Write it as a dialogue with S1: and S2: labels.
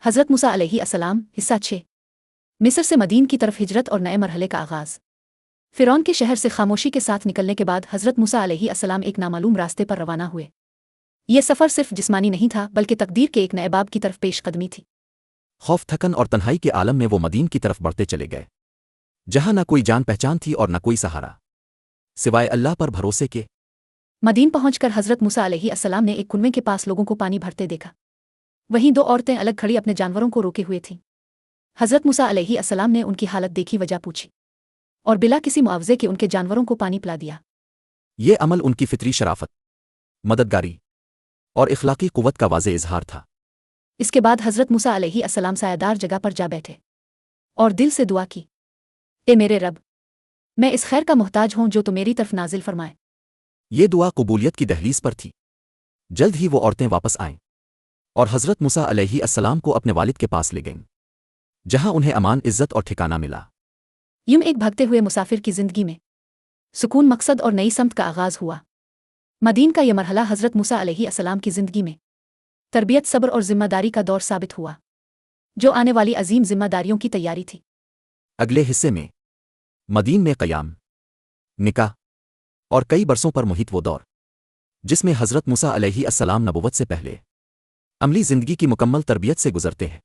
S1: حضرت موسیٰ علیہ السلام حصہ 6 مصر سے مدین کی طرف ہجرت اور نئے مرحلے کا آغاز۔ فرعون کے شہر سے خاموشی کے ساتھ نکلنے کے بعد حضرت موسیٰ علیہ السلام ایک نامعلوم راستے پر روانہ ہوئے۔ یہ سفر صرف جسمانی نہیں تھا بلکہ تقدیر کے ایک نئے باب کی طرف پیش قدمی تھی۔
S2: خوف تھکن اور تنہائی کے عالم میں وہ مدین کی طرف بڑھتے چلے گئے، جہاں نہ کوئی جان پہچان تھی اور نہ کوئی سہارا سوائے اللہ پر بھروسے کے۔
S1: مدین پہنچ کر حضرت موسیٰ علیہ السلام نے ایک کنویں کے پاس لوگوں کو پانی بھرتے دیکھا۔ وہیں دو عورتیں الگ کھڑی اپنے جانوروں کو روکے ہوئے تھیں۔ حضرت موسیٰ علیہ السلام نے ان کی حالت دیکھی، وجہ پوچھی اور بلا کسی معاوضے کے ان کے جانوروں کو پانی پلا دیا۔
S2: یہ عمل ان کی فطری شرافت، مددگاری اور اخلاقی قوت کا واضح اظہار تھا۔
S1: اس کے بعد حضرت موسیٰ علیہ السلام سایہ دار جگہ پر جا بیٹھے اور دل سے دعا کی، اے میرے رب، میں اس خیر کا محتاج ہوں جو تو میری طرف نازل فرمائے۔
S2: یہ دعا قبولیت کی دہلیز پر تھی۔ جلد ہی وہ عورتیں واپس آئیں اور حضرت موسیٰ علیہ السلام کو اپنے والد کے پاس لے گئیں، جہاں انہیں امان، عزت اور ٹھکانہ ملا۔
S1: یوں ایک بھاگتے ہوئے مسافر کی زندگی میں سکون، مقصد اور نئی سمت کا آغاز ہوا۔ مدین کا یہ مرحلہ حضرت موسیٰ علیہ السلام کی زندگی میں تربیت، صبر اور ذمہ داری کا دور ثابت ہوا، جو آنے والی عظیم ذمہ داریوں کی تیاری تھی۔
S2: اگلے حصے میں مدین میں قیام، نکاح اور کئی برسوں پر محیط وہ دور جس میں حضرت موسیٰ علیہ السلام نبوت سے پہلے عملی زندگی کی مکمل تربیت سے گزرتے ہیں۔